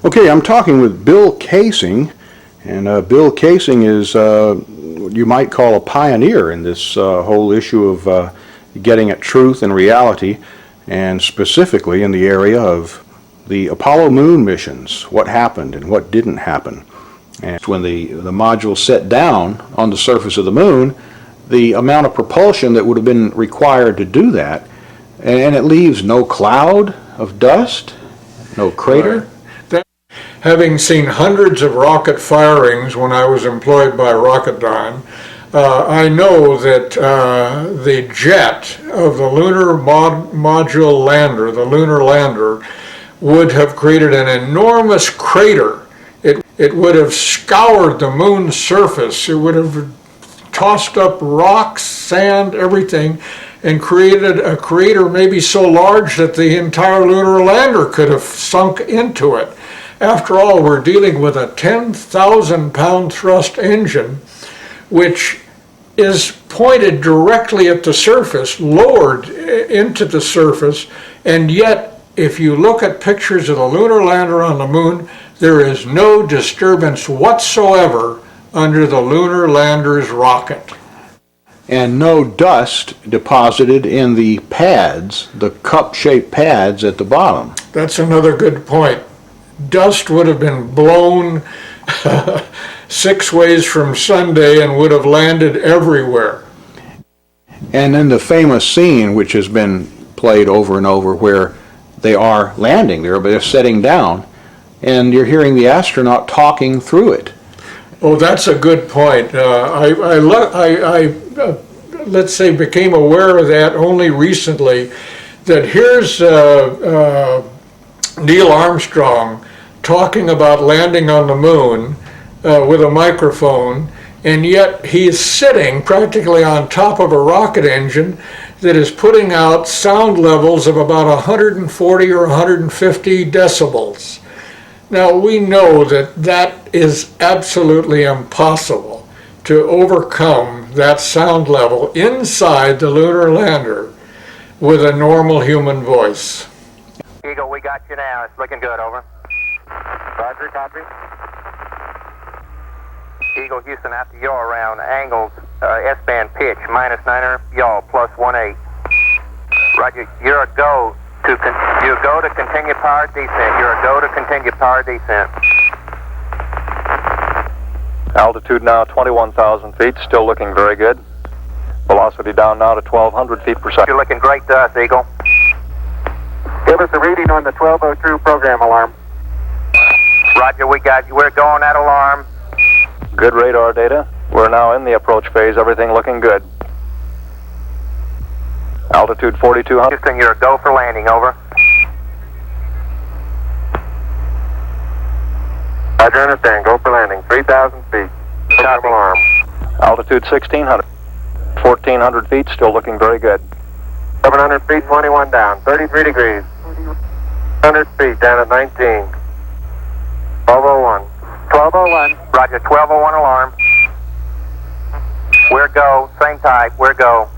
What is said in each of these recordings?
Okay, I'm talking with Bill Kaysing, and Bill Kaysing is what you might call a pioneer in this whole issue of getting at truth and reality, and specifically in the area of the Apollo moon missions, what happened and what didn't happen. And when the module set down on the surface of the moon, the amount of propulsion that would have been required to do that, and it leaves no cloud of dust, no crater. Right. Having seen hundreds of rocket firings when I was employed by Rocketdyne, I know that the jet of the lunar module lander, the lunar lander, would have created an enormous crater. It would have scoured the moon's surface. It would have tossed up rocks, sand, everything, and created a crater maybe so large that the entire lunar lander could have sunk into it. After all, we're dealing with a 10,000-pound thrust engine, which is pointed directly at the surface, lowered into the surface, and yet, if you look at pictures of the lunar lander on the moon, there is no disturbance whatsoever under the lunar lander's rocket. And no dust deposited in the pads, the cup-shaped pads at the bottom. That's another good point. Dust would have been blown 6 ways from Sunday and would have landed everywhere. And then the famous scene, which has been played over and over, where they are landing there, but they're setting down, and you're hearing the astronaut talking through it. Oh, that's a good point. Let's say, became aware of that only recently, that here's Neil Armstrong talking about landing on the moon with a microphone, and yet he's sitting practically on top of a rocket engine that is putting out sound levels of about 140 or 150 decibels. Now, we know that that is absolutely impossible to overcome that sound level inside the lunar lander with a normal human voice. Eagle, we got you now. It's looking good, over. Roger, copy. Eagle, Houston, after yaw around angles, S-band pitch, -9er, yaw, +18. Roger, you're a go. You go to continue power descent. You're a go to continue power descent. Altitude now 21,000 feet, still looking very good. Velocity down now to 1,200 feet per second. You're looking great to us, Eagle. Give us a reading on the 1202 program alarm. Roger, we got you. We're going at alarm. Good radar data. We're now in the approach phase, everything looking good. Altitude 4,200. Houston, you're a go for landing, over. Roger, understand. Go for landing. 3,000 feet. Program alarm. Altitude 1,600. 1,400 feet, still looking very good. 700 feet, 21 down. 33 degrees. 100 feet, down at 19. 1201. 1201. Roger, 1201 alarm. We're go. Same type. We're go.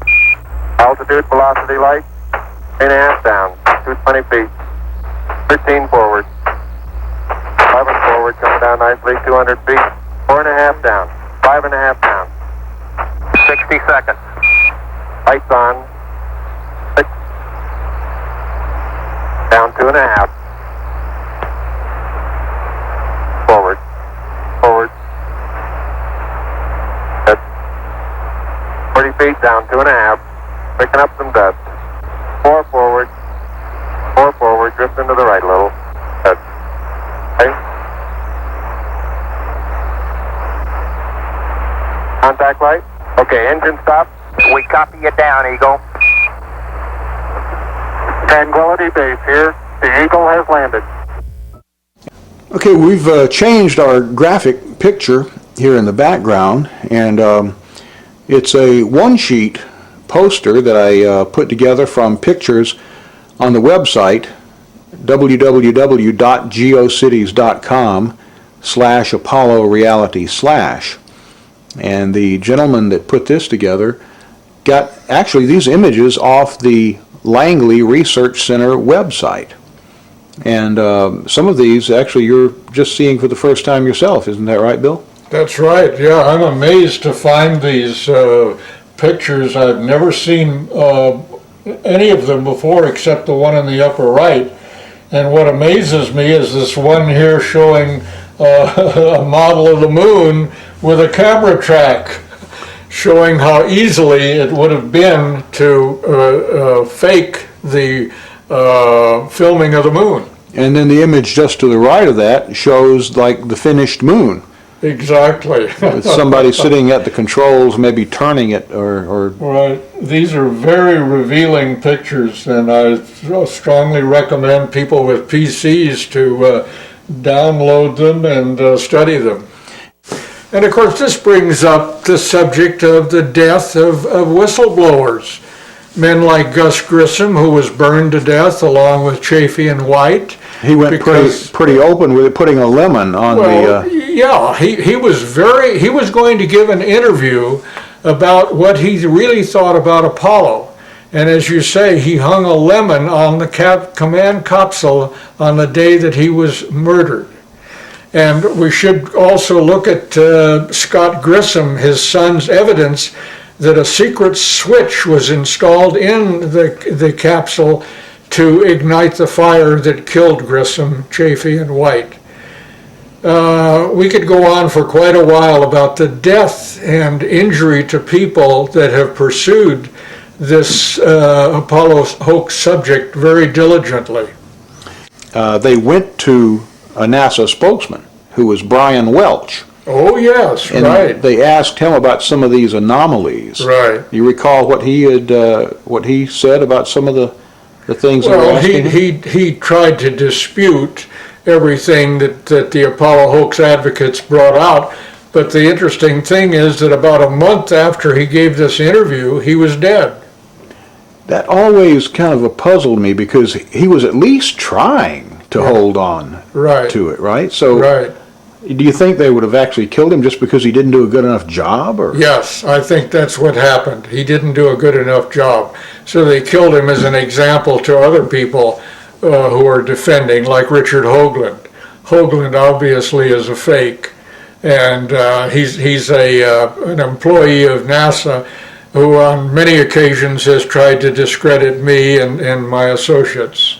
Altitude, velocity, light. 3.5 down. 220 feet. 15 forward. 11 forward, coming down nicely. 200 feet. 4.5 down. 5.5 down. 60 seconds. Lights on. 6. Down 2.5. Forward. Forward. Good. 40 feet, down 2.5. Picking up some dust. 4 forward. 4 forward, drifting to the right a little. Good. Okay. Contact light. Okay, engine stop. We copy you down, Eagle. Tranquility Base here. The Eagle has landed. Okay, we've changed our graphic picture here in the background, and it's a one-sheet poster that I put together from pictures on the website www.geocities.com/Apollo Reality/. And the gentleman that put this together got actually these images off the Langley Research Center website. And some of these, actually, you're just seeing for the first time yourself. Isn't that right, Bill? That's right, yeah, I'm amazed to find these pictures. I've never seen any of them before except the one in the upper right. And what amazes me is this one here showing a model of the moon with a camera track, showing how easily it would have been to fake the filming of the moon. And then the image just to the right of that shows like the finished moon. Exactly. With somebody sitting at the controls, maybe turning it or Right. These are very revealing pictures, and I strongly recommend people with PCs to download them and study them. And of course, this brings up the subject of the death of whistleblowers. Men like Gus Grissom, who was burned to death along with Chafee and White. he went because- pretty open with it, putting a lemon on Well, the. yeah, he was going to give an interview about what he really thought about Apollo. And as you say, he hung a lemon on the command capsule on the day that he was murdered. And we should also look at Scott Grissom, his son's evidence that a secret switch was installed in the capsule to ignite the fire that killed Grissom, Chafee, and White. We could go on for quite a while about the death and injury to people that have pursued this Apollo hoax subject very diligently. They went to a NASA spokesman who was Brian Welch. Oh, yes, And right, they asked him about some of these anomalies. right. You recall what he said about some of the things they were Well, asking him? he tried to dispute everything that the Apollo hoax advocates brought out, but the interesting thing is that about a month after he gave this interview, he was dead. That always kind of puzzled me because he was at least trying to hold on Right, to it, right? So right. do you think they would have actually killed him just because he didn't do a good enough job? Or Yes, I think that's what happened. He didn't do a good enough job. So they killed him as an example to other people who are defending, like Richard Hoagland. Hoagland obviously is a fake, and he's an employee of NASA who on many occasions has tried to discredit me and my associates.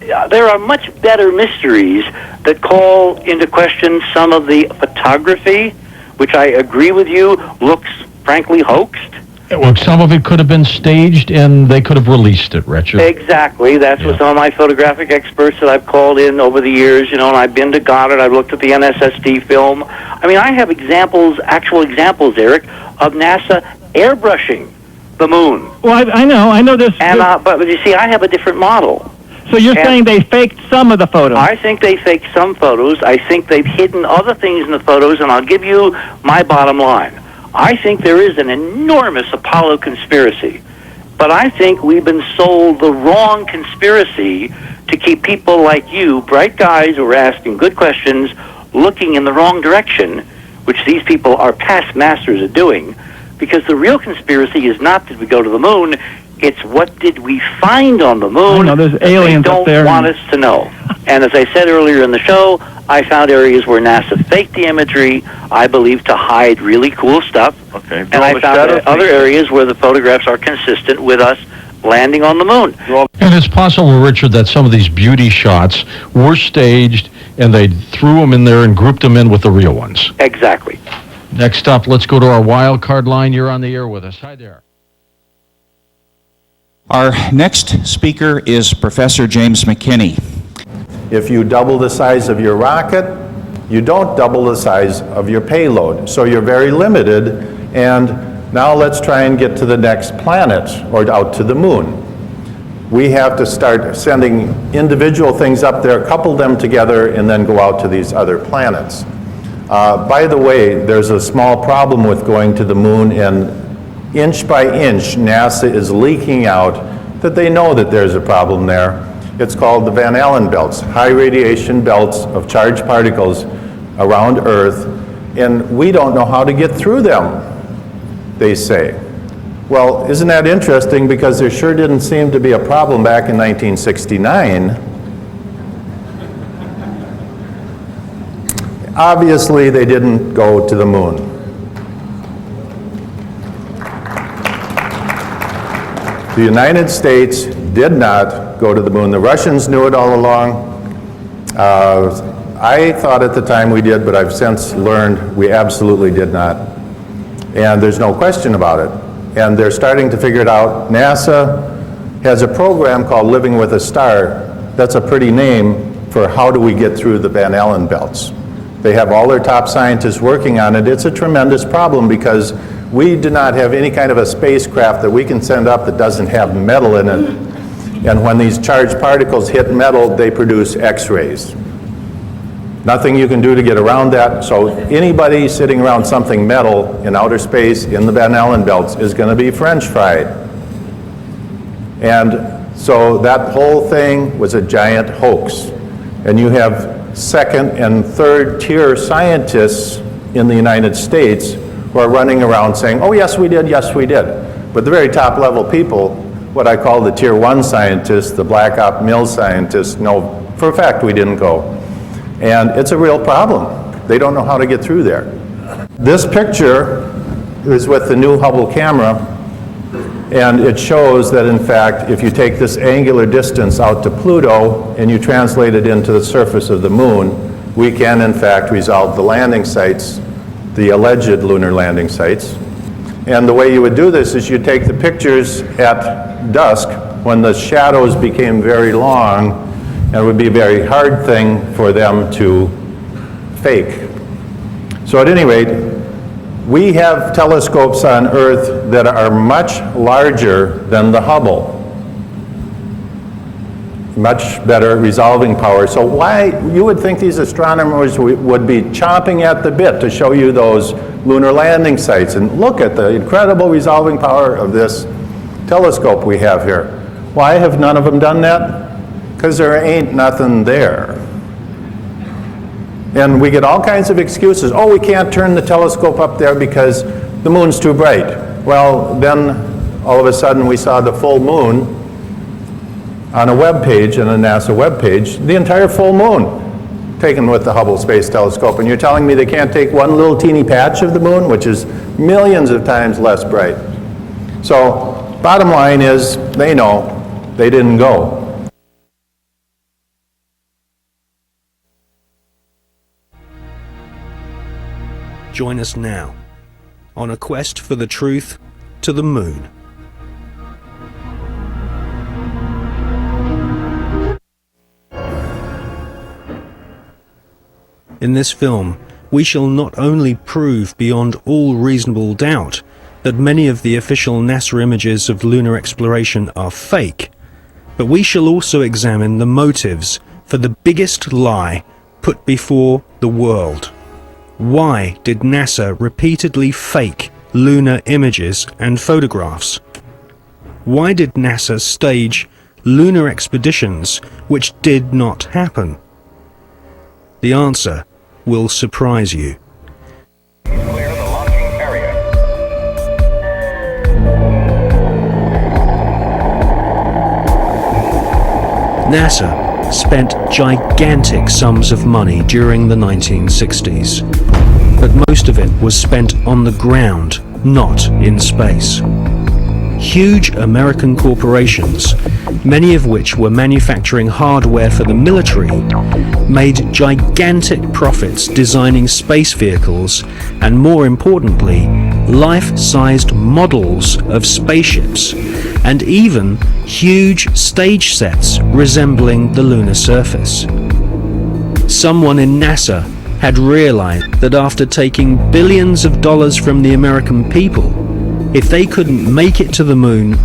There are much better mysteries that call into question some of the photography, which I agree with you looks frankly hoaxed. Well, some of it could have been staged and they could have released it, Richard. Exactly. That's what some of my photographic experts that I've called in over the years, and I've been to Goddard, I've looked at the NSST film. I mean, I have actual examples, Eric, of NASA airbrushing the moon. Well, I know this. And but you see, I have a different model. So you're saying they faked some of the photos? I think they faked some photos. I think they've hidden other things in the photos, and I'll give you my bottom line. I think there is an enormous Apollo conspiracy, but I think we've been sold the wrong conspiracy to keep people like you, bright guys who are asking good questions, looking in the wrong direction, which these people are past masters at doing, because the real conspiracy is not did we go to the moon, it's what did we find on the moon. I know, there's that aliens they up there. don't want us to know. And as I said earlier in the show, I found areas where NASA faked the imagery, I believe, to hide really cool stuff. Okay. And I found other areas where the photographs are consistent with us landing on the moon. And it's possible, Richard, that some of these beauty shots were staged and they threw them in there and grouped them in with the real ones. Exactly. Next up, let's go to our wild card line. You're on the air with us. Hi there. Our next speaker is Professor James McKinney. If you double the size of your rocket, you don't double the size of your payload. So you're very limited, and now let's try and get to the next planet or out to the moon. We have to start sending individual things up there, couple them together, and then go out to these other planets. By the way, there's a small problem with going to the moon, and inch by inch, NASA is leaking out that they know that there's a problem there. It's called the Van Allen belts, high radiation belts of charged particles around Earth, and we don't know how to get through them, they say. Well, isn't that interesting, because there sure didn't seem to be a problem back in 1969. Obviously, they didn't go to the moon. The United States did not go to the moon. The Russians knew it all along. I thought at the time we did, but I've since learned we absolutely did not. And there's no question about it. And they're starting to figure it out. NASA has a program called Living with a Star. That's a pretty name for how do we get through the Van Allen belts. They have all their top scientists working on it. It's a tremendous problem because we do not have any kind of a spacecraft that we can send up that doesn't have metal in it. And when these charged particles hit metal, they produce X-rays. Nothing you can do to get around that. So anybody sitting around something metal in outer space in the Van Allen belts is going to be French fried. And so that whole thing was a giant hoax. And you have second and third tier scientists in the United States who are running around saying, oh yes we did, yes we did. But the very top level people, what I call the tier one scientists, the Black Op Mill scientists, know for a fact we didn't go. And it's a real problem. They don't know how to get through there. This picture is with the new Hubble camera, and it shows that in fact if you take this angular distance out to Pluto and you translate it into the surface of the moon, we can in fact resolve the landing sites, the alleged lunar landing sites. And the way you would do this is you take the pictures at dusk when the shadows became very long, and it would be a very hard thing for them to fake. So at any rate, we have telescopes on Earth that are much larger than the Hubble. Much better resolving power. So why, you would think these astronomers would be chomping at the bit to show you those lunar landing sites. And look at the incredible resolving power of this telescope we have here. Why have none of them done that? Because there ain't nothing there. And we get all kinds of excuses. Oh, we can't turn the telescope up there because the moon's too bright. Well, then all of a sudden we saw the full moon on a web page, on a NASA web page, the entire full moon taken with the Hubble Space Telescope. And you're telling me they can't take one little teeny patch of the moon, which is millions of times less bright. So bottom line is, they know they didn't go. Join us now on a quest for the truth to the moon. In this film, we shall not only prove beyond all reasonable doubt that many of the official NASA images of lunar exploration are fake, but we shall also examine the motives for the biggest lie put before the world. Why did NASA repeatedly fake lunar images and photographs? Why did NASA stage lunar expeditions which did not happen? The answer will surprise you. Clear the launching area. NASA spent gigantic sums of money during the 1960s, but most of it was spent on the ground, not in space. Huge American corporations, many of which were manufacturing hardware for the military, made gigantic profits designing space vehicles and, more importantly, life-sized models of spaceships, and even huge stage sets resembling the lunar surface. Someone in NASA had realized that after taking billions of dollars from the American people, if they couldn't make it to the moon,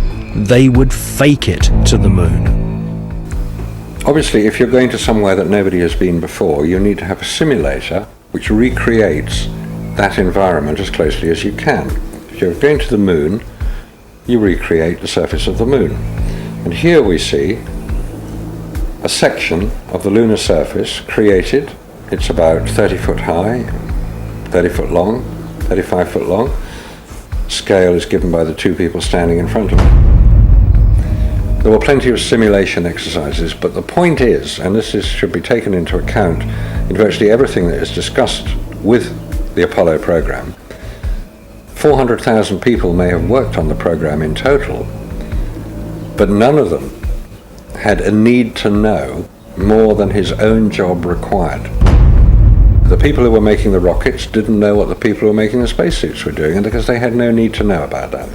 they would fake it to the moon. Obviously, if you're going to somewhere that nobody has been before, you need to have a simulator which recreates that environment as closely as you can. If you're going to the moon, you recreate the surface of the moon. And here we see a section of the lunar surface created. It's about 30 foot high, 30 foot long, 35 foot long. scale is given by the two people standing in front of it. There were plenty of simulation exercises, but the point is, and should be taken into account in virtually everything that is discussed with the Apollo program, 400,000 people may have worked on the program in total, but none of them had a need to know more than his own job required. The people who were making the rockets didn't know what the people who were making the spacesuits were doing, and because they had no need to know about that.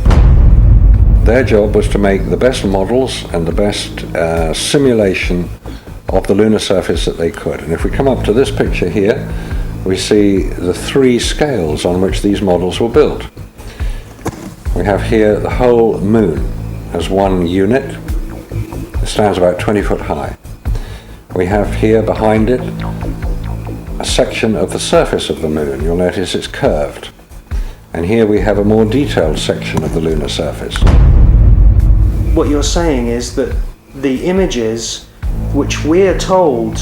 Their job was to make the best models and the best simulation of the lunar surface that they could. And if we come up to this picture here, we see the three scales on which these models were built. We have here the whole moon as one unit. It stands about 20 foot high. We have here behind it a section of the surface of the moon. You'll notice it's curved. And here we have a more detailed section of the lunar surface. What you're saying is that the images which we're told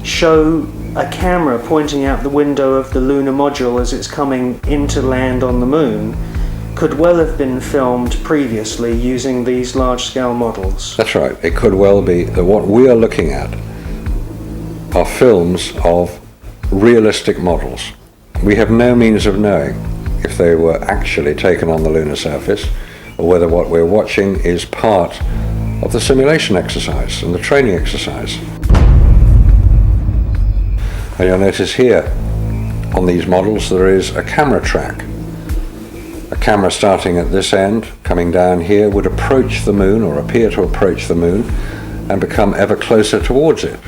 show a camera pointing out the window of the lunar module as it's coming into land on the moon could well have been filmed previously using these large-scale models. That's right. It could well be that what we are looking at are films of realistic models. We have no means of knowing if they were actually taken on the lunar surface, or whether what we're watching is part of the simulation exercise and the training exercise. And you'll notice here on these models there is a camera track. A camera starting at this end, coming down here, would approach the moon, or appear to approach the moon, and become ever closer towards it.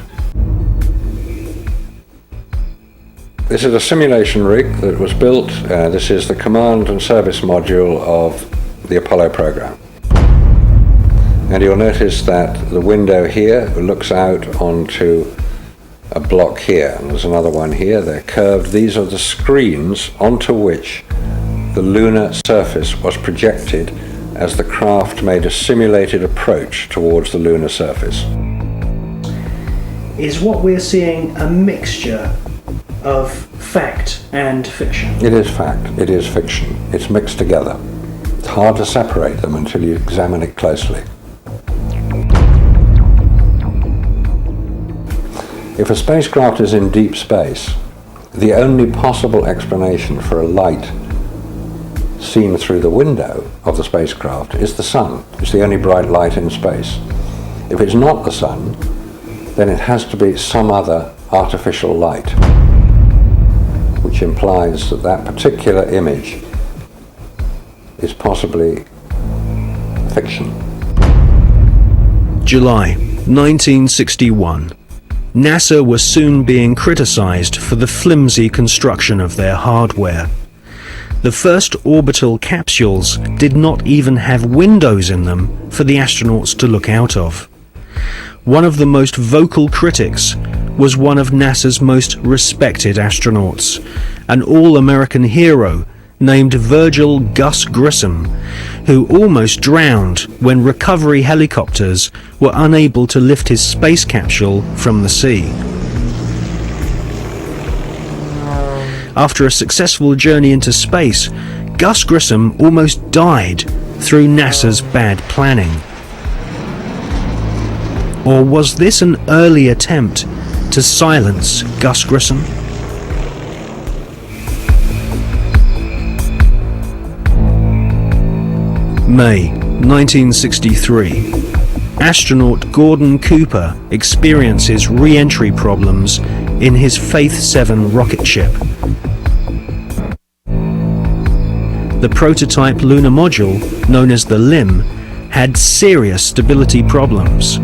This is a simulation rig that was built. This is the command and service module of the Apollo program. And you'll notice that the window here looks out onto a block here, and there's another one here. They're curved. These are the screens onto which the lunar surface was projected as the craft made a simulated approach towards the lunar surface. Is what we're seeing a mixture of fact and fiction? It is fact, it is fiction. It's mixed together. It's hard to separate them until you examine it closely. If a spacecraft is in deep space, the only possible explanation for a light seen through the window of the spacecraft is the sun. It's the only bright light in space. If it's not the sun, then it has to be some other artificial light, which implies that that particular image is possibly fiction. July 1961. NASA was soon being criticized for the flimsy construction of their hardware. The first orbital capsules did not even have windows in them for the astronauts to look out of. One of the most vocal critics was one of NASA's most respected astronauts, an all-American hero named Virgil Gus Grissom, who almost drowned when recovery helicopters were unable to lift his space capsule from the sea. After a successful journey into space, Gus Grissom almost died through NASA's bad planning. Or was this an early attempt to silence Gus Grissom? May 1963. Astronaut Gordon Cooper experiences re-entry problems in his Faith 7 rocket ship. The prototype lunar module, known as the LIM, had serious stability problems.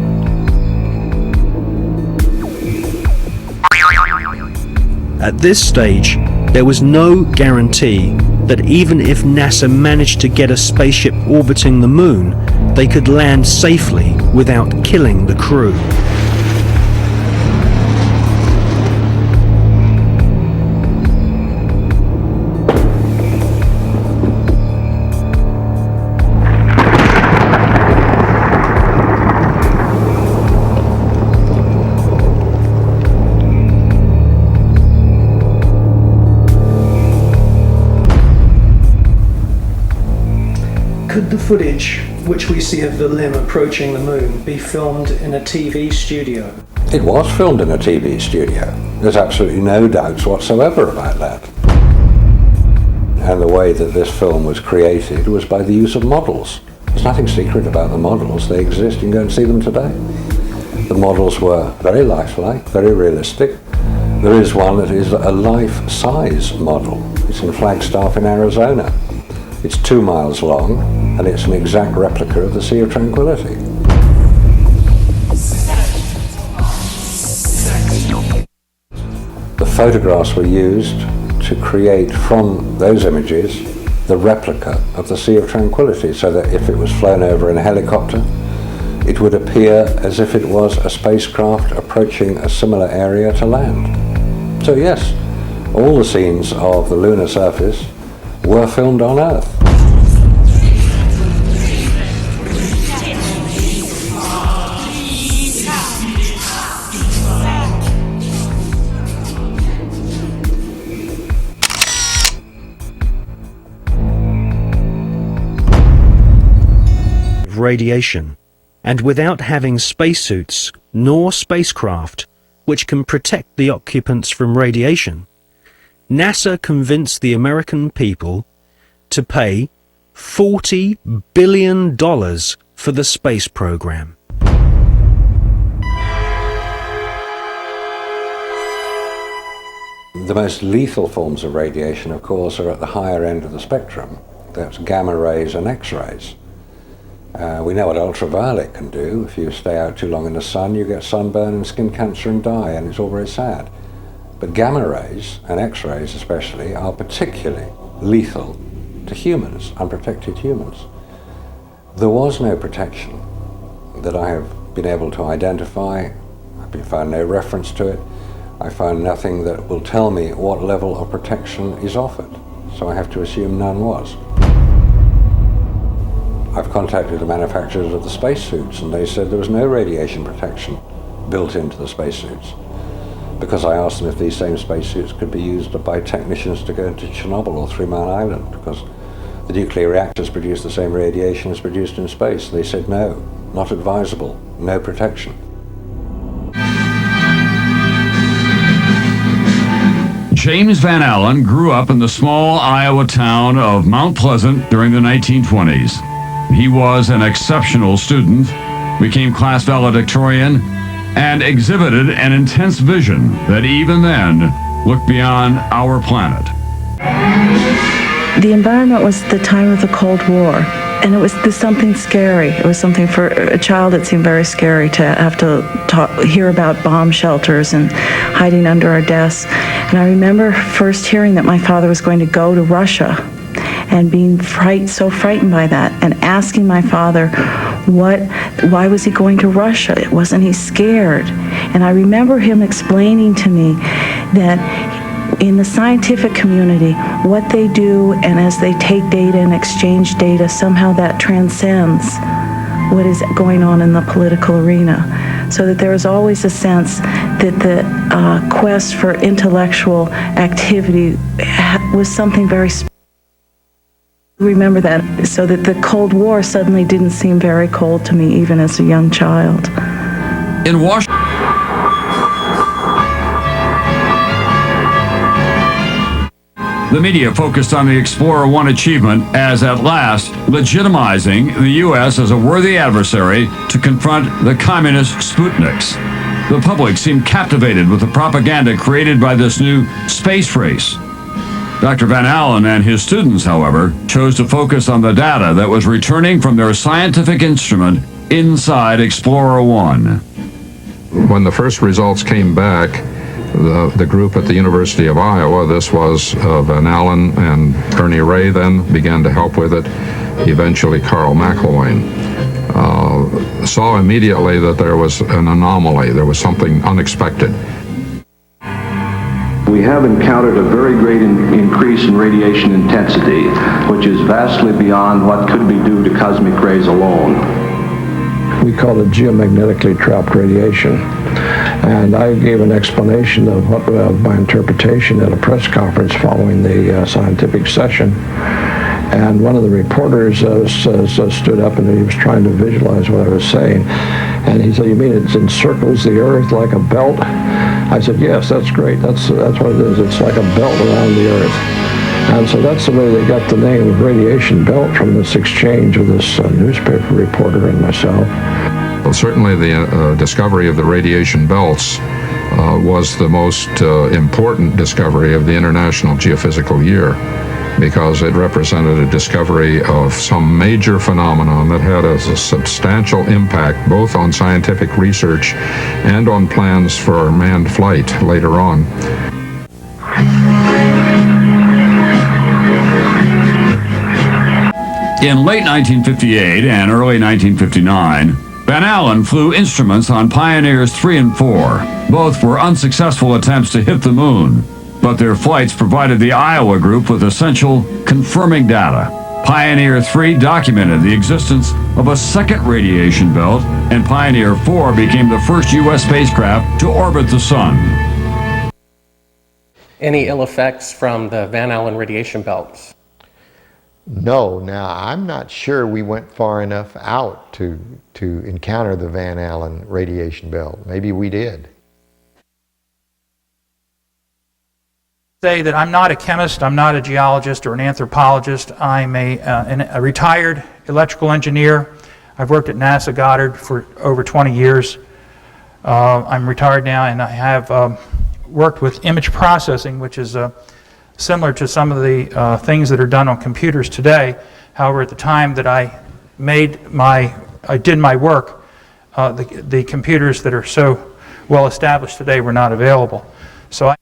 At this stage, there was no guarantee that even if NASA managed to get a spaceship orbiting the moon, they could land safely without killing the crew. the footage which we see of the limb approaching the moon be filmed in a TV studio? It was filmed in a TV studio. There's absolutely no doubts whatsoever about that. And the way that this film was created was by the use of models. There's nothing secret about the models. They exist. You can go and see them today. The models were very lifelike, very realistic. There is one that is a life-size model. It's in Flagstaff in Arizona. It's 2 miles long, and it's an exact replica of the Sea of Tranquility. The photographs were used to create from those images the replica of the Sea of Tranquility, so that if it was flown over in a helicopter, it would appear as if it was a spacecraft approaching a similar area to land. So yes, all the scenes of the lunar surface were filmed on Earth. Radiation, and without having spacesuits nor spacecraft which can protect the occupants from radiation, NASA convinced the American people to pay $40 billion for the space program. The most lethal forms of radiation, of course, are at the higher end of the spectrum. That's gamma rays and X-rays. We know what ultraviolet can do. If you stay out too long in the sun, you get sunburn and skin cancer and die, and it's all very sad. But gamma rays, and X-rays especially, are particularly lethal to humans, unprotected humans. There was no protection that I have been able to identify. I've found no reference to it. I found nothing that will tell me what level of protection is offered. So I have to assume none was. I've contacted the manufacturers of the spacesuits, and they said there was no radiation protection built into the spacesuits, because I asked them if these same spacesuits could be used by technicians to go into Chernobyl or 3 Mile Island, because the nuclear reactors produce the same radiation as produced in space. They said no, not advisable, no protection. James Van Allen grew up in the small Iowa town of Mount Pleasant during the 1920s. He was an exceptional student, became class valedictorian, and exhibited an intense vision that even then looked beyond our planet. The environment was the time of the Cold War, and it was something scary. It was something for a child, it seemed very scary to have to hear about bomb shelters and hiding under our desks. And I remember first hearing that my father was going to go to Russia, and being so frightened by that, and asking my father, why was he going to Russia? Wasn't he scared? And I remember him explaining to me that in the scientific community, what they do, and as they take data and exchange data, somehow that transcends what is going on in the political arena. So that there is always a sense that the quest for intellectual activity was something very special. Remember that, so that the Cold War suddenly didn't seem very cold to me, even as a young child. In Washington, the media focused on the Explorer 1 achievement as at last legitimizing the U.S. as a worthy adversary to confront the communist Sputniks. The public seemed captivated with the propaganda created by this new space race. Dr. Van Allen and his students, however, chose to focus on the data that was returning from their scientific instrument inside Explorer 1. When the first results came back, the group at the University of Iowa, this was Van Allen and Ernie Ray, then began to help with it, eventually Carl McElwain, saw immediately that there was an anomaly, there was something unexpected. We have encountered a very great increase in radiation intensity, which is vastly beyond what could be due to cosmic rays alone. We call it geomagnetically trapped radiation. And I gave an explanation of my interpretation at a press conference following the scientific session. And one of the reporters stood up and he was trying to visualize what I was saying. And he said, "You mean it encircles the Earth like a belt?" I said, "Yes, that's great. That's what it is. It's like a belt around the Earth." And so that's the way they got the name of radiation belt, from this exchange with this newspaper reporter and myself. Well, certainly the discovery of the radiation belts was the most important discovery of the International Geophysical Year, because it represented a discovery of some major phenomenon that had a substantial impact both on scientific research and on plans for manned flight later on. In late 1958 and early 1959, Van Allen flew instruments on Pioneers 3 and 4. Both were unsuccessful attempts to hit the moon, but their flights provided the Iowa group with essential confirming data. Pioneer 3 documented the existence of a second radiation belt, and Pioneer 4 became the first U.S. spacecraft to orbit the sun. Any ill effects from the Van Allen radiation belts? No. Now, I'm not sure we went far enough out to encounter the Van Allen radiation belt. Maybe we did. Say that I'm not a chemist, I'm not a geologist or an anthropologist. I'm a retired electrical engineer. I've worked at NASA Goddard for over 20 years. I'm retired now, and I have worked with image processing, which is similar to some of the things that are done on computers today. However, at the time that I did my work, the computers that are so well established today were not available. So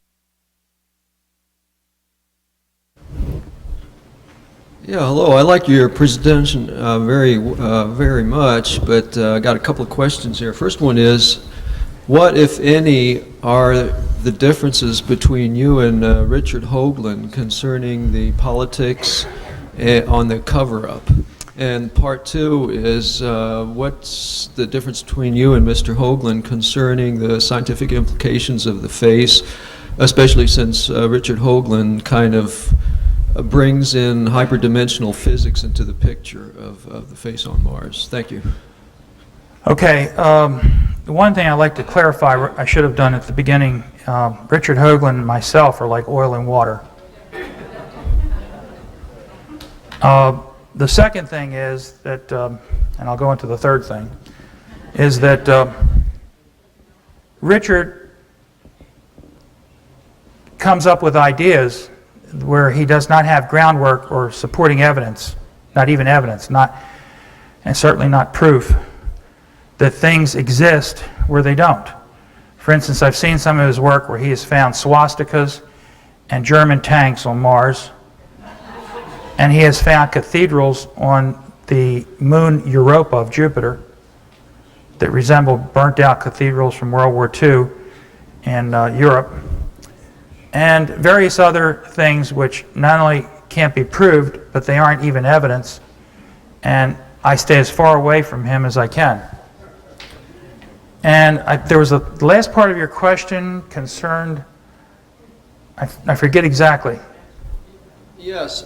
Yeah, hello. I like your presentation very much, but I got a couple of questions here. First one is, what, if any, are the differences between you and Richard Hoagland concerning the politics on the cover-up? And part two is, what's the difference between you and Mr. Hoagland concerning the scientific implications of the face, especially since Richard Hoagland kind of brings in hyperdimensional physics into the picture of the face on Mars? Thank you. Okay, the one thing I'd like to clarify, I should have done at the beginning, Richard Hoagland and myself are like oil and water. The second thing is that, and I'll go into the third thing, is that Richard comes up with ideas where he does not have groundwork or supporting evidence, not even evidence, and certainly not proof that things exist where they don't. For instance, I've seen some of his work where he has found swastikas and German tanks on Mars, and he has found cathedrals on the moon Europa of Jupiter that resemble burnt-out cathedrals from World War II in Europe, and various other things which not only can't be proved, but they aren't even evidence, and I stay as far away from him as I can. And there was the last part of your question concerned, I forget exactly. Yes,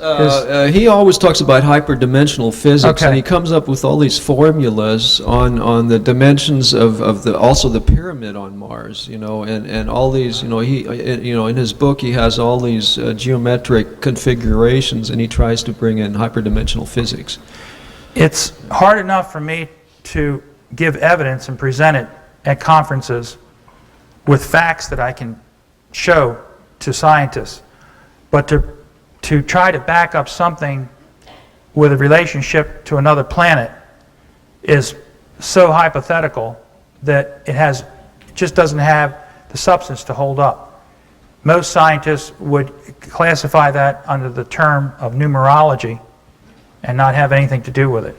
he always talks about hyperdimensional physics, Okay. and he comes up with all these formulas on the dimensions of also the pyramid on Mars, and all these, in his book he has all these geometric configurations, and he tries to bring in hyperdimensional physics. It's hard enough for me to give evidence and present it at conferences with facts that I can show to scientists, but to try to back up something with a relationship to another planet is so hypothetical that it just doesn't have the substance to hold up. Most scientists would classify that under the term of numerology and not have anything to do with it.